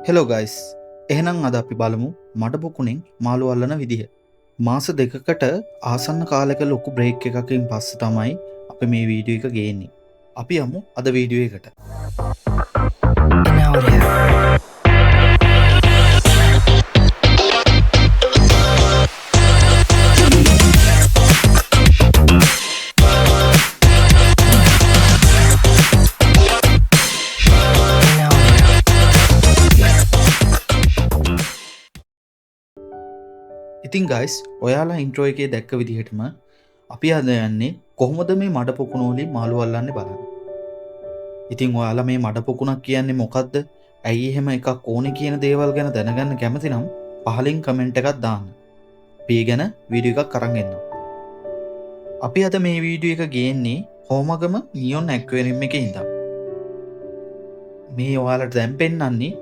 Hello guys. එහෙනම් අද අපි බලමු මඩ පොකුණෙන් මාළු අල්ලන විදිහ. මාස දෙකකට ආසන්න කාලයක ලොකු බ්‍රේක් එකකින් පස්සේ තමයි අපි මේ වීඩියෝ එක ගේන්නේ. අපි යමු අද වීඩියෝ එකට. ඉතින් ගයිස්, ඔයාලා ඉන්ට්‍රෝ එකේ දැක්ක විදිහටම අපි අද යන්නේ කොහොමද මේ මඩ පොකුණ වලින් මාළු අල්ලන්නේ බලන්න. ඉතින් ඔයාලා මේ මඩ පොකුණක් කියන්නේ මොකද්ද? ඇයි එහෙම එකක් ඕනේ කියන දේවල් ගැන දැනගන්න කැමති නම් පහලින් කමෙන්ට් එකක් දාන්න. අපි ගැන වීඩියෝ එකක් අරන් එන්නම්. අපි අද මේ වීඩියෝ එක ගේන්නේ හෝමගම නියොන් ඇක්වේරියම් එකේ ඉඳන්. මේ ඔයාලට දැන් පෙන්නන්නේ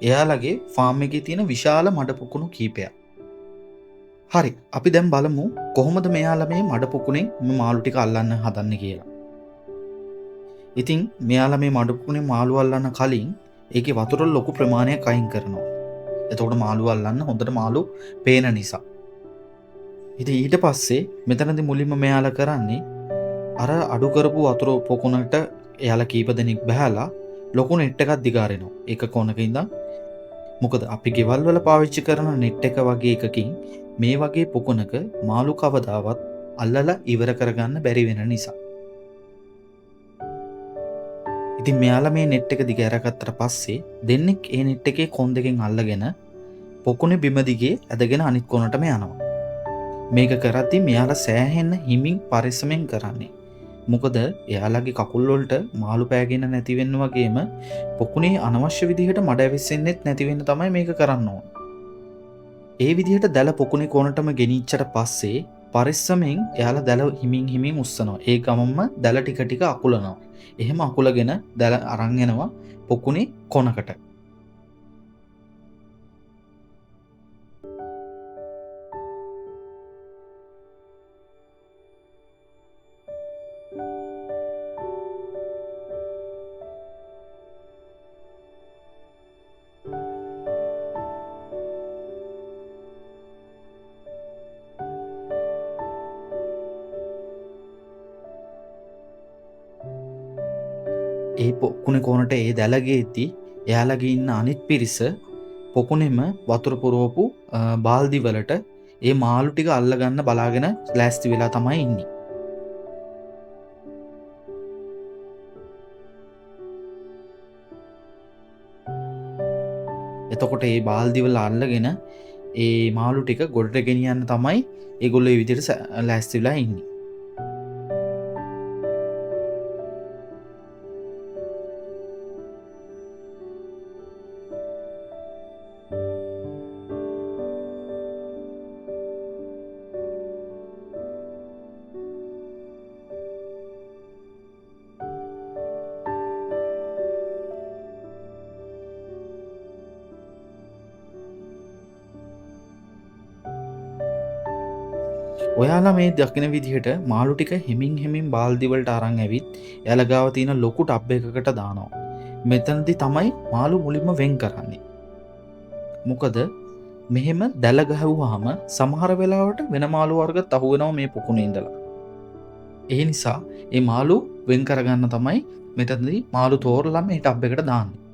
එයාලගේ ෆාම් එකේ තියෙන විශාල මඩ පොකුණු කීපයක්. හරි, අපි දැන් බලමු කොහොමද මෙයාලා මේ මඩ පොකුණෙන් මේ මාළු ටික අල්ලන්න හදන්නේ කියලා. ඉතින් මෙයාලා මේ මඩ පොකුණේ මාළු අල්ලන්න කලින් ඒකේ වතුර ලොකු ප්‍රමාණයක් අයින් කරනවා. එතකොට මාළු අල්ලන්න හොඳට මාළු පේන නිසා. ඉතින් ඊට පස්සේ මෙතනදී මුලින්ම මෙයාලා කරන්නේ අර අඩු කරපු වතුර පොකුණට එයාලා කීප දෙනෙක් බහැලා ලොකු නෙට් එකක් දිගාරිනවා. ඒක කොනක ඉඳන්. මොකද අපි ගෙවල් වල පාවිච්චි කරන නෙට් එක වගේ එකකින් මේ වගේ පොකුණක මාළු කවදාවත් අල්ලලා ඉවර කරගන්න බැරි වෙන නිසා. ඉතින් මෙයාලා මේ නෙට් එක දිග ඇරගත්තට පස්සේ දෙන්නෙක් ඒ නෙට් එකේ කොන් දෙකෙන් අල්ලගෙන පොකුණේ බිම දිගේ ඇදගෙන අනිත් කොනටම යනවා. මේක කරද්දී මෙයාලා සෑහෙන්න හිමින් පරිස්සමෙන් කරන්නේ. මොකද එයාලගේ කකුල් වලට මාළු පෑගෙන නැති වෙන්න වගේම පොකුණේ අනවශ්‍ය විදිහට මඩ ඇවිස්සෙන්නෙත් නැති වෙන්න තමයි මේක කරන්න ඕන. ඒ විදිහට දැල පොකුණේ කොනටම ගෙනිච්චට පස්සේ පරිස්සමෙන් එයාලා දැල හිමින් උස්සනවා. ඒ ගමම්ම දැල ටික ටික අකුලනවා. එහෙම අකුලගෙන දැල අරන් යනවා පොකුණේ කොනකට. ඒ පොකුණේ කොනට ඒ දැලගේදී එයාලගේ ඉන්න අනිත් පිරිස පොකුණෙම වතුර පුරවපු බාල්දි වලට ඒ මාළු ටික අල්ලගන්න බලාගෙන ලෑස්ති වෙලා තමයි ඉන්නේ. එතකොට ඒ බාල්දි වල අල්ලගෙන ඒ මාළු ටික ගොඩට ගෙනියන්න තමයි ඒගොල්ලෝ මේ විදිහට ලෑස්ති වෙලා ඉන්නේ. ඔයාලා මේ දකින විදිහට මාළු ටික හිමින් බාල්දි වලට අරන් ඇවිත් එයාලා ගාව තියෙන ලොකු ටබ් එකකට දානවා. මෙතනදී තමයි මාළු මුලින්ම වෙන් කරන්නේ. මොකද මෙහෙම දැල ගහුවාම සමහර වෙලාවට වෙන මාළු වර්ගත් අහු වෙනවා මේ පොකුණේ ඉඳලා. ඒ නිසා මේ මාළු වෙන් කරගන්න තමයි මෙතනදී මාළු තෝරලා මේ ටබ් එකට දාන්නේ.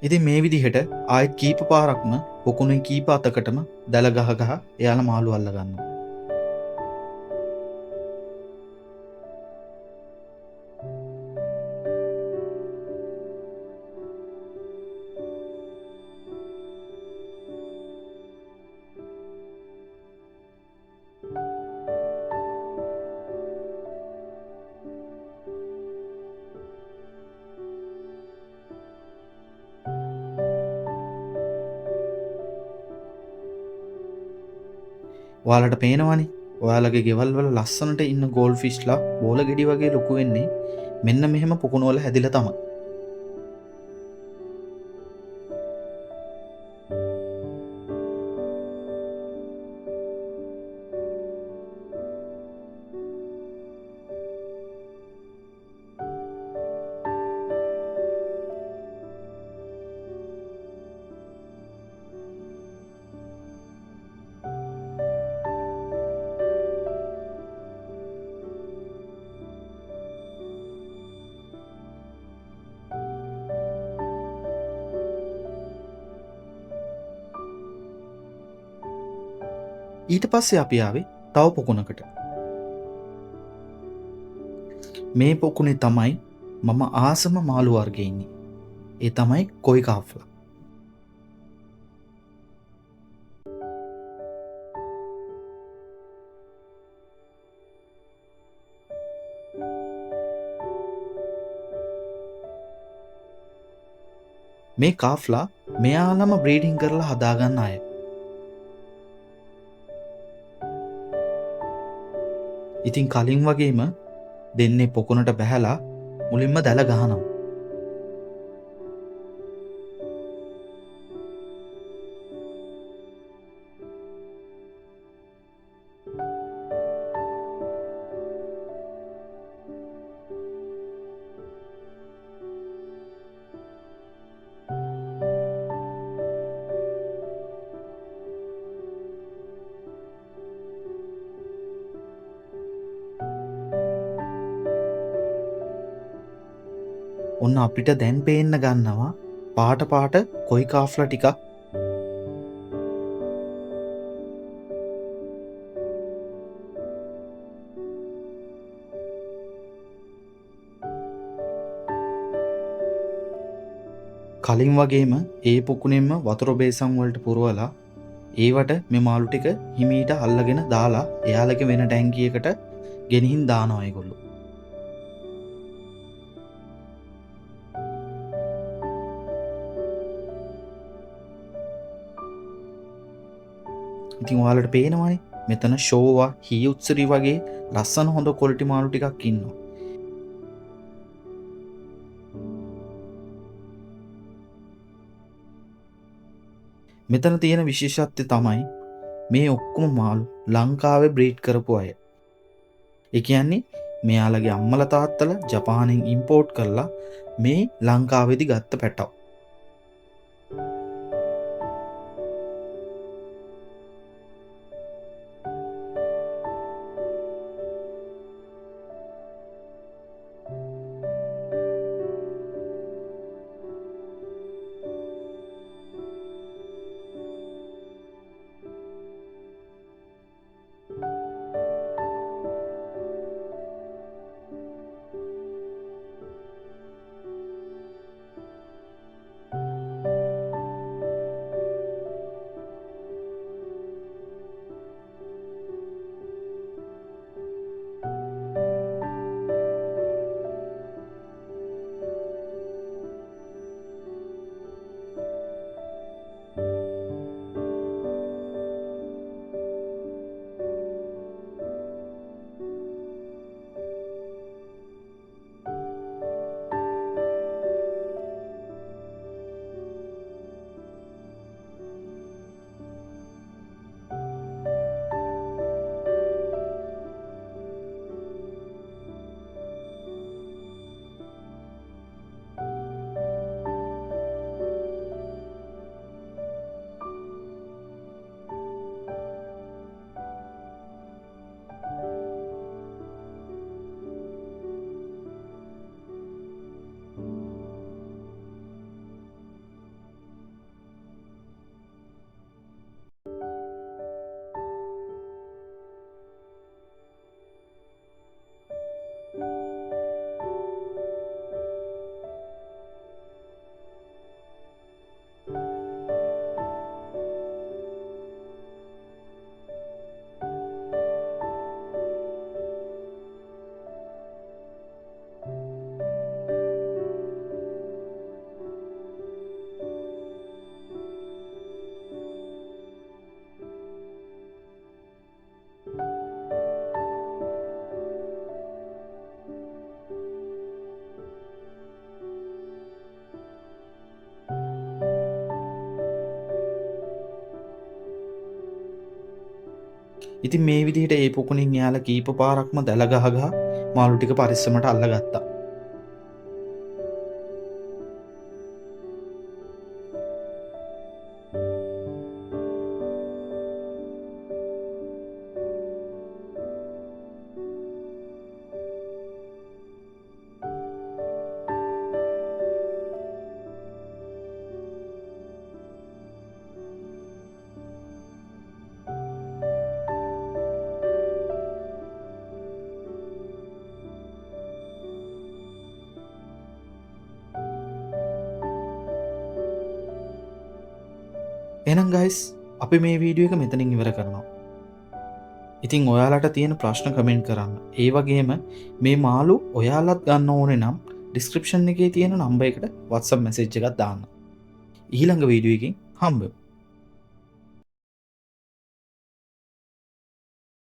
ඉතින් මේ විදිහට ආයෙත් කීප පාරක්ම පොකුණේ කීප අතකටම දැල ගහ එයාලා මාළු අල්ල ගන්නවා. ඔයාලට පේනවනේ ඔයාලගේ ගෙවල් වල ලස්සනට ඉන්න ගෝල් ෆිෂ්ලා බෝල ගෙඩි වගේ ලොකු වෙන්නේ මෙන්න මෙහෙම පොකුණු වල හැදිලා තමයි. ඊට පස්සේ අපි ආවේ තව පොකුණකට. මේ පොකුණේ තමයි මම ආසම මාළු වර්ගයේ ඉන්නේ. ඒ තමයි කොයි කාෆ්ලා. මේ කාෆ්ලා මෙයාලම බ්‍රීඩින් කරලා හදාගන්න අය. ඉතින් කලින් වගේම දෙන්නේ පොකුණට බැහැලා මුලින්ම දැල ගහනවා. ඔන්න අපිට දැන් පේන්න ගන්නවා පාට පාට කොයි කාෆ්ලා ටිකක්. කලින් වගේම ඒ පොකුණෙන්ම වතුර බේසන් වලට පුරවලා ඒවට මේ මාළු ටික හිමීට අල්ලගෙන දාලා එයාලගේ වෙන ටැංකියකට ගෙනිහින් දානවා ඒගොල්ලෝ. ඉතින් ඔයාලට පේනවනේ මෙතන ෂෝවා හීඋත්සරි වගේ ලස්සන හොඳ ක්වොලිටි මාළු ටිකක් ඉන්නවා. මෙතන තියෙන විශේෂත්වය තමයි මේ ඔක්කොම මාළු ලංකාවේ බ්‍රීඩ් කරපු අය. ඒ කියන්නේ මෙයාලගේ අම්මලා තාත්තලා ජපානයෙන් ඉම්පෝර්ට් කරලා මේ ලංකාවේදී ගත්ත පැටව. ඉතින් මේ විදිහට ඒ පොකුණින් යාලා කීප පාරක්ම දැල ගහ මාළු ටික පරිස්සමට අල්ලගත්තා. එහෙනම් ගයිස් අපි මේ වීඩියෝ එක මෙතනින් ඉවර කරනවා. ඉතින් ඔයාලට තියෙන ප්‍රශ්න කමෙන්ට් කරන්න. ඒ වගේම මේ මාළු ඔයාලත් ගන්න ඕනේ නම් ඩිස්ක්‍රිප්ෂන් එකේ තියෙන නම්බර් එකට WhatsApp මැසේජ් එකක් දාන්න. ඊළඟ වීඩියෝ එකකින් හම්බෙමු.